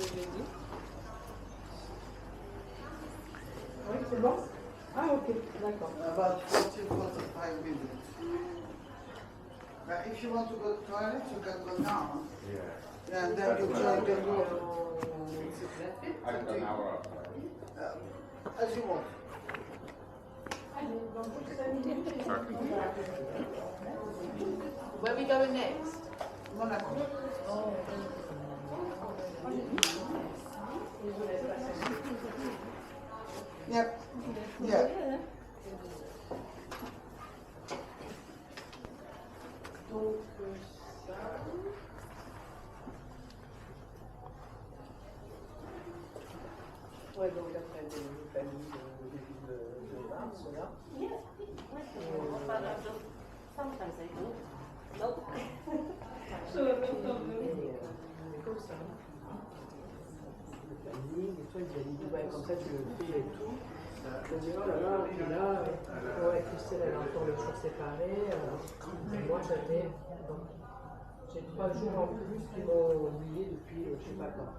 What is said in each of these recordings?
Oui, c'est bon? Ah, ok, d'accord. About 40-45 minutes. But if you want to go to the toilet, you can go now. Yeah. And then you can go. I got an hour. As you want. Where are we going next? Monaco. Oh. Yep. Yeah. Donc, ça. Ouais, donc après des familles début de mars, là. Sometimes I do. Nope. Comme ça. Le planning, et toi, il a dit, ouais, comme ça, tu le fais et tout. Je dis, oh là là, puis là, ouais, Christelle, elle a encore le jour séparé. Moi, j'avais, donc, j'ai 3 jours en plus qui m'ont oublié depuis je sais pas quand.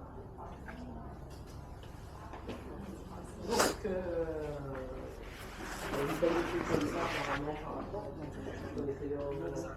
Donc, il y a une qualité comme ça, apparemment, par rapport, donc je connaissais les hormones.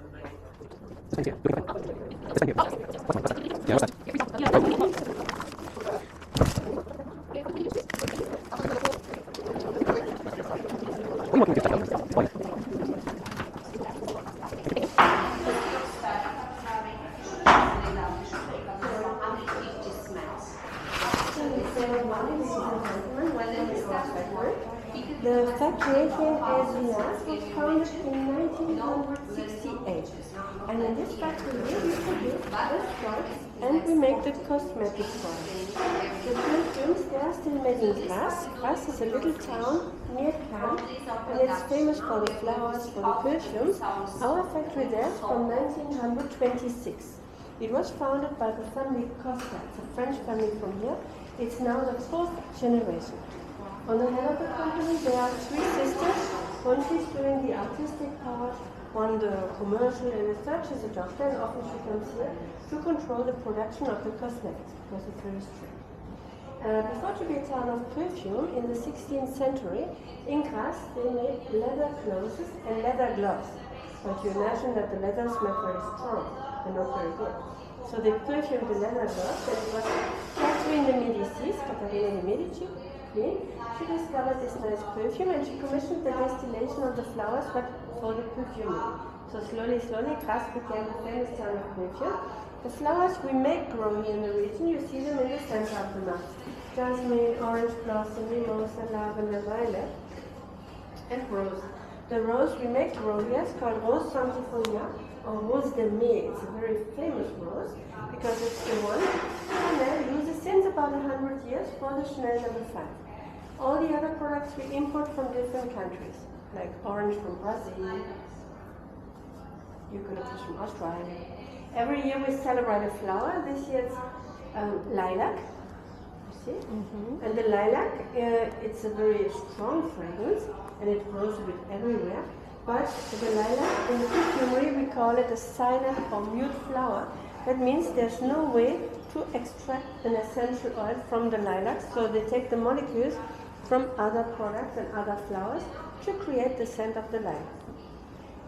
The factory here in Valentine was founded in 1968, and in this factory we produce the products and we make the cosmetic products. The perfumes, they are still made in Grasse. Grasse is a little town near Cannes, and it's famous for the flowers, for the perfumes. Our factory there is from 1926. It was founded by the family Costa, it's a French family from here. It's now the 4th generation. On the head of the company, there are 3 sisters. One is doing the artistic part, one the commercial, and the third is a doctor, and often she comes here to control the production of the cosmetics, because it's very strict. Before to be a town of perfume, in the 16th century, in Grasse, they made leather clothes and leather gloves. But you imagine that the leather smelled very strong and not very good. So they perfumed the leather gloves, and it was Catherine de Medicis, Caterina de Medici, she discovered this nice perfume and she commissioned the distillation of the flowers but for the perfumery. So slowly, Grasse became the famous town of perfume. The flowers we make grow here in the region, you see them in the center of the map. Jasmine, orange blossom, mimosa, lavender, violet, and rose. The rose we make grow here is called Rose Sanctifolia or Rose de Mai. It's a very famous rose because it's the one Chanel uses since about 100 years for the Chanel No. 5. All the other products we import from different countries, like orange from Brazil, eucalyptus from Australia. Every year we celebrate a flower. This year it's lilac, you see? And the lilac, it's a very strong fragrance and it grows a bit everywhere. But the lilac, in the perfumery we call it a silent or mute flower. That means there's no way to extract an essential oil from the lilac, so they take the molecules from other products and other flowers to create the scent of the lilac.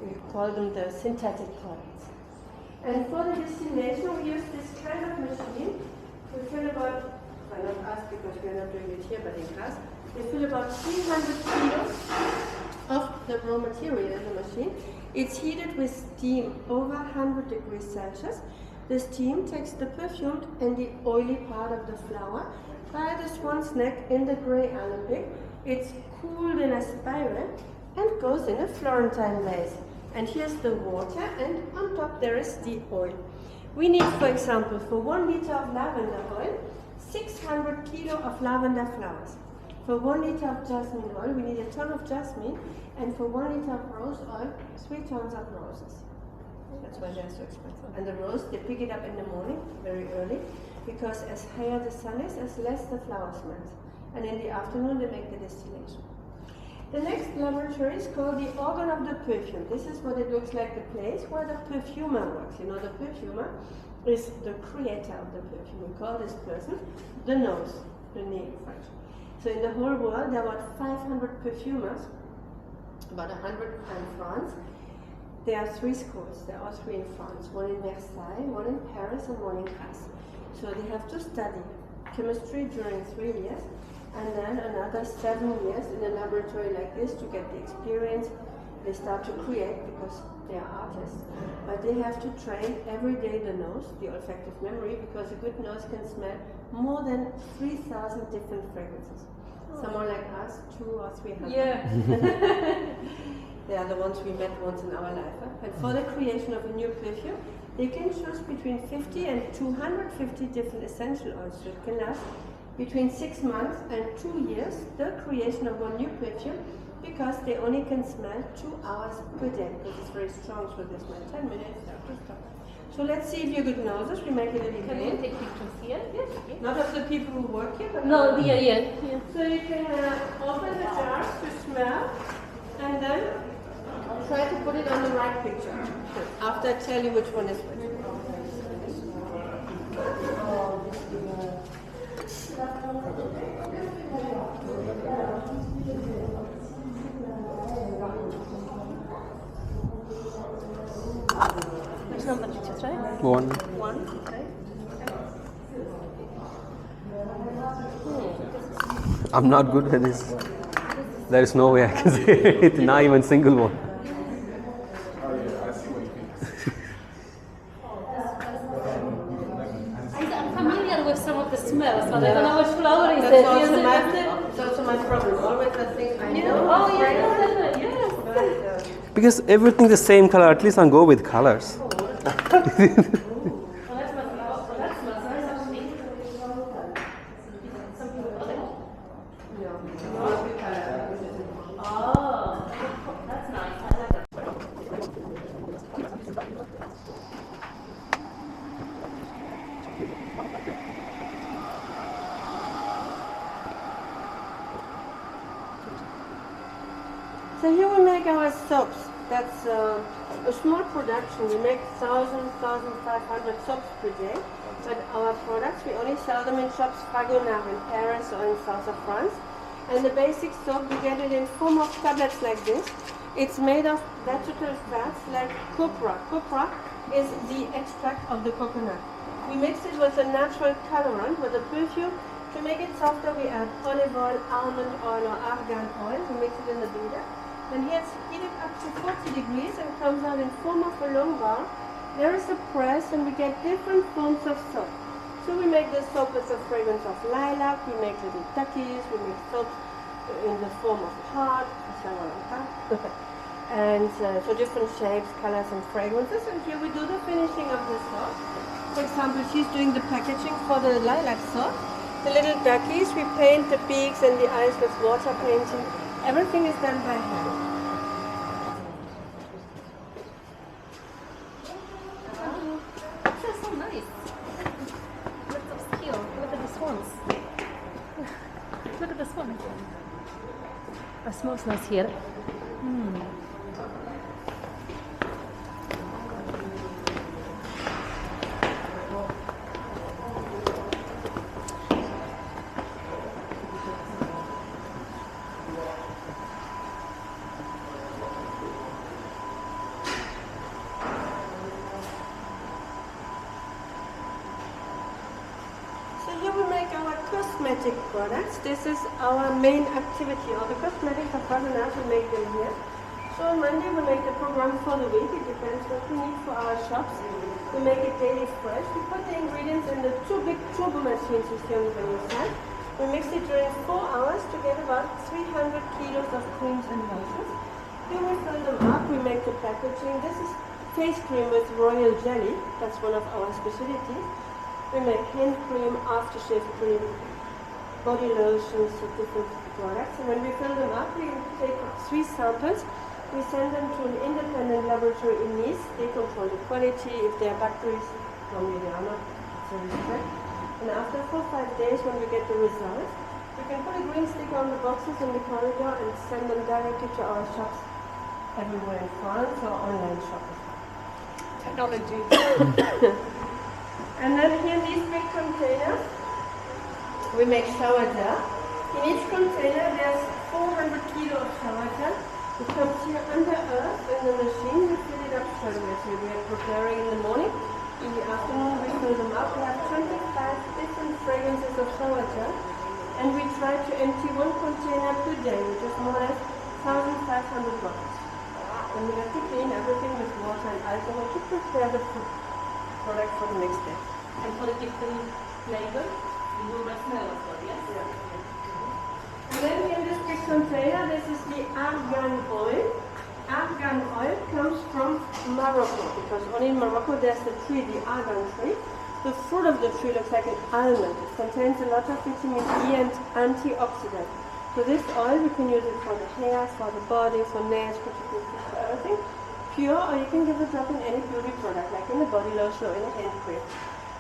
We call them the synthetic products. And for the distillation we use this kind of machine. We fill about, well not us because we are not doing it here but in class, we fill about 300 kilos of the raw material in the machine. It's heated with steam over 100 degrees Celsius. The steam takes the perfumed and the oily part of the flower by the swan's neck in the grey alembic. It's cooled in a spiral and goes in a Florentine vase. And here's the water, and on top there is the oil. We need, for example, for 1 liter of lavender oil, 600 kilo of lavender flowers. For 1 liter of jasmine oil, we need a ton of jasmine, and for 1 liter of rose oil, 3 tons of roses. That's why they're so expensive. And the rose, they pick it up in the morning, very early, because as higher the sun is, as less the flower smells. And in the afternoon, they make the distillation. The next laboratory is called the organ of the perfume. This is what it looks like, the place where the perfumer works. You know, the perfumer, is the creator of the perfume. We call this person the nose, the nez in French. So in the whole world, there are about 500 perfumers, about 100 in France. There are 3 schools. There are 3 in France, one in Versailles, one in Paris, and one in Grasse. So they have to study chemistry during 3 years, and then another 7 years in a laboratory like this to get the experience. They start to create because they are artists, but they have to train every day the nose, the olfactive memory, because a good nose can smell more than 3,000 different fragrances. Some are like us, 200 or 300. Yeah. They are the ones we met once in our life. And for the creation of a new perfume, they can choose between 50 and 250 different essential oils. So it can last between 6 months and 2 years, the creation of one new perfume, because they only can smell 2 hours per day, because it's very strong, so they smell 10 minutes, they have to stop. So let's see if you're good noses. We make a little Can you game. take pictures here? Yes. Okay. Not of the people who work here, but No, yeah. So you can open the jars to smell, and then try to put it on the right picture. After I tell you which one is which. Which number did you try? 1. One. Okay. I'm not good at this. There is no way I can say it, not even single one. I'm familiar with some of the smells, but I don't know which flower is That's it. also, Is my, it? that's also my problem. Always I think I know. Oh, yeah, yes. But, Because everything's the same color, at least I'll go with colors. Oh, that smells nice, actually. Some people call it. Oh, that's nice. I like that. So here we make our soaps. That's a small production. We make 1,500 soaps per day. But our products, we only sell them in shops Fragonard in Paris or in south of France. And the basic soap, we get it in form of tablets like this. It's made of vegetable fats like copra. Copra is the extract of the coconut. We mix it with a natural colorant, with a perfume. To make it softer, we add olive oil, almond oil, or argan oil. We mix it in the beater. Then here it's heated up to 40 degrees and comes out in form of a long bar. There is a press and we get different forms of soap. So we make the soap with the fragrance of lilac, we make little duckies, we make soap in the form of heart, and so different shapes, colors and fragrances. And here we do the finishing of the soap. For example, she's doing the packaging for the lilac soap. The little duckies, we paint the beaks and the eyes with water painting. Everything is done by hand. That's so nice. Lots of skill. Look at the swans. Look at the swan. It smells nice here. So here we make our cosmetic products. This is our main activity. All the cosmetics of Fragonard, we make them here. So on Monday we make the program for the week. It depends what we need for our shops. We make it daily fresh. We put the ingredients in the 2 big turbo machines you see on the menu side. We mix it during 4 hours to get about 300 kilos of creams and lotions. Here we fill them up. We make the packaging. This is face cream with royal jelly. That's one of our specialties. We make hand cream, aftershave cream, body lotions, so different products. And when we fill them up, we take 3 samples. We send them to an independent laboratory in Nice. They control the quality. If there are bacteria, normally there are not, so we check. And after 4 or 5 days, when we get the results, we can put a green sticker on the boxes in the corridor and send them directly to our shops everywhere in France or online shops. Technology. And then here in these big containers, we make shower gel. In each container there's 400 kilo of shower gel. It comes here under earth in the machine. We fill it up straight away. So we are preparing in the morning. In the afternoon we fill them up. We have 25 different fragrances of shower gel. And we try to empty one container per day, which is more or less 1,500 bottles. And we have to clean everything with water and alcohol to prepare the food product for the next day. And for the different flavor, you do the smell as well, yes? Yeah. And then in this big container, this is the argan oil. Argan oil comes from Morocco, because only in Morocco there's the tree, the argan tree. The fruit of the tree looks like an almond. It contains a lot of vitamin E and antioxidants. So this oil, we can use it for the hair, for the body, for nails, for everything. Pure, or you can give a drop in any beauty product, like in a body lotion or in a hand cream.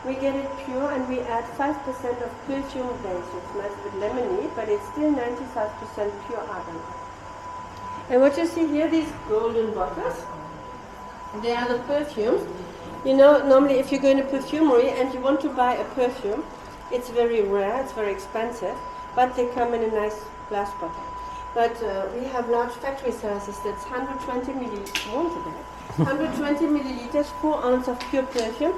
We get it pure and we add 5% of perfume base, which smells a bit lemony, but it's still 95% pure argan. And what you see here, these golden bottles, they are the perfumes. You know, normally if you go in a perfumery and you want to buy a perfume, it's very rare, it's very expensive, but they come in a nice glass bottle. But we have large factory sizes that's 120 milliliters, more today. 120 milliliters, 4 ounces of pure perfume.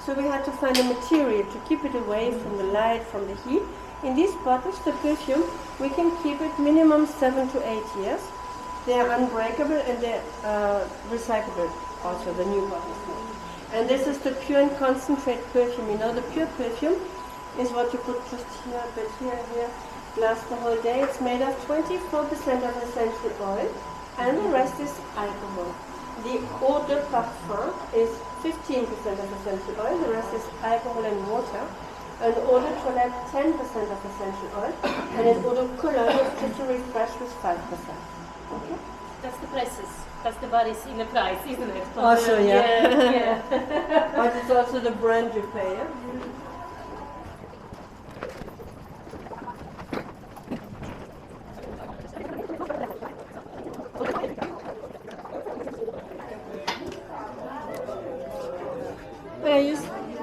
So we had to find a material to keep it away from the light, from the heat. In these bottles, the perfume, we can keep it minimum 7 to 8 years. They are unbreakable and they're recyclable, also the new bottles. And this is the pure and concentrate perfume. You know, the pure perfume is what you put just here, but here, lasts the whole day. It's made of 24% of essential oil and the rest is alcohol. The eau de parfum is 15% of essential oil, the rest is alcohol and water. An eau de toilette, 10% of essential oil, and an eau de cologne is just to refresh with 5%. Okay? That's the prices. That's the varies in the price, isn't it? Also, yeah. Yeah. But it's also the brand you pay, yeah?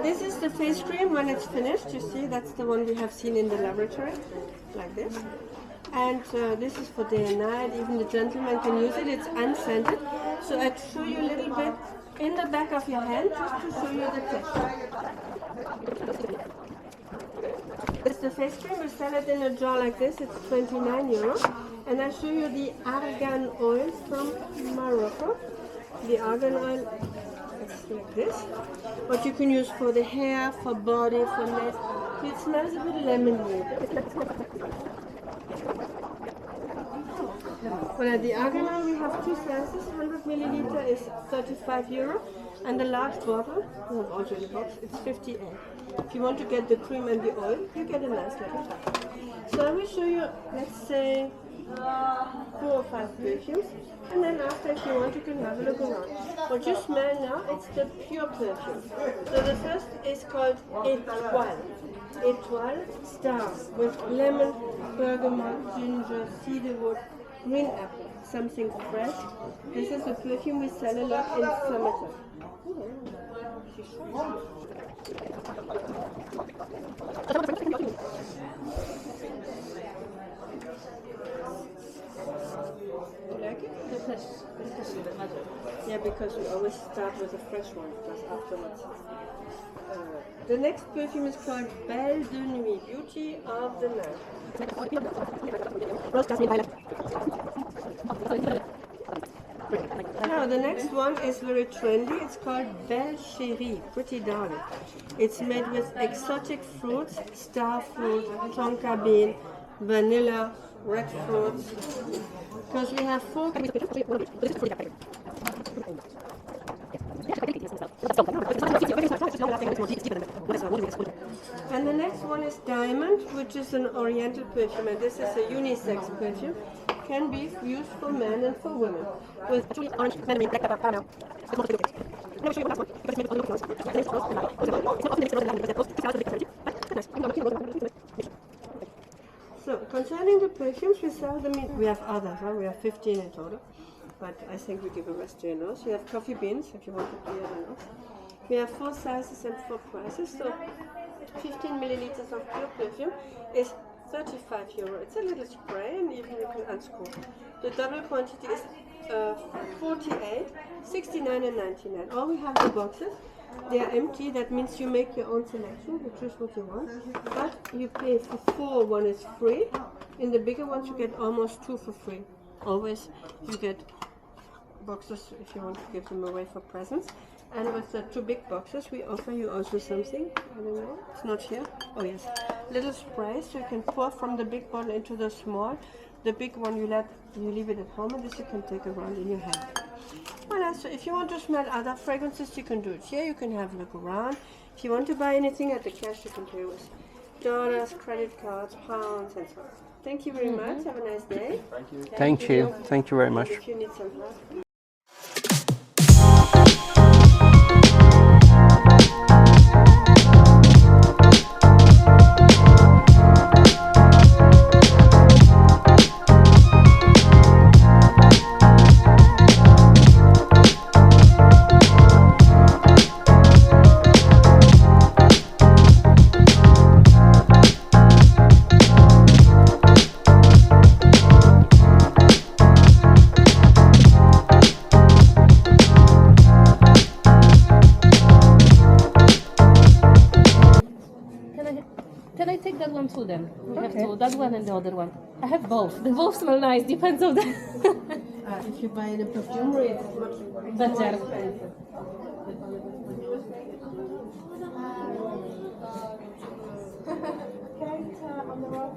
This is the face cream when it's finished. You see, that's the one we have seen in the laboratory, like this. And this is for day and night. Even the gentleman can use it. It's unscented. So I'd show you a little bit in the back of your hand just to show you the texture. This is the face cream. We sell it in a jar like this. It's 29 euros. And I show you the argan oil from Morocco. The argan oil. It's like this. What you can use for the hair, for body, for nails. It smells a bit lemony. Well, at the argan oil we have two sizes. 100 milliliter is 35 euro, and the large bottle, also in the box, it's 58. If you want to get the cream and the oil, you get a nice little tub. So I will show you, let's say, 4 or 5 perfumes, and then after, if you want, you can have a look around. What you smell now, it's the pure perfume. So the first is called Étoile. Étoile Star, with lemon, bergamot, ginger, cedarwood, green apple, something fresh. This is a perfume we sell a lot in summertime. You like it? Yeah, because we always start with a fresh one, because afterwards. The next perfume is called Belle de Nuit, Beauty of the Night. Now the next one is very trendy. It's called Belle Chérie, Pretty Darling. It's made with exotic fruits, star fruit, tonka bean, vanilla, red fruits. Because we have 4. And the next one is Diamond, which is an oriental perfume, and this is a unisex perfume. Can be used for men and for women. With orange, mandarin, black pepper, caramel. So, concerning the perfumes, we sell them in, we have others, huh? We have 15 in total, but I think we give a rest to your nose. You have coffee beans, if you want to clear the nose. We have 4 sizes and 4 prices. So 15 milliliters of pure perfume is €35. It's a little spray, and even you can unscrew. The double quantity is 48, 69 and 99. All we have the boxes. They are empty. That means you make your own selection. You choose what you want. But you pay for 4. One is free. In the bigger ones, you get almost 2 for free. Always you get boxes if you want to give them away for presents. And with the 2 big boxes, we offer you also something. I don't know. It's not here. Oh yes, little spray, so you can pour from the big bottle into the small. The big one you leave it at home, and this you can take around in your hand. Voilà, so if you want to smell other fragrances, you can do it here. You can have a look around. If you want to buy anything at the cash, you can pay with dollars, credit cards, pounds, and so on. Thank you very much. Have a nice day. Thank you. Thank you very much. If you need some help. Can I take that one too then? We have two, that one and the other one. I have both. They both smell nice, depends on the If you buy in a perfumery, it's much better. expensive. On the right,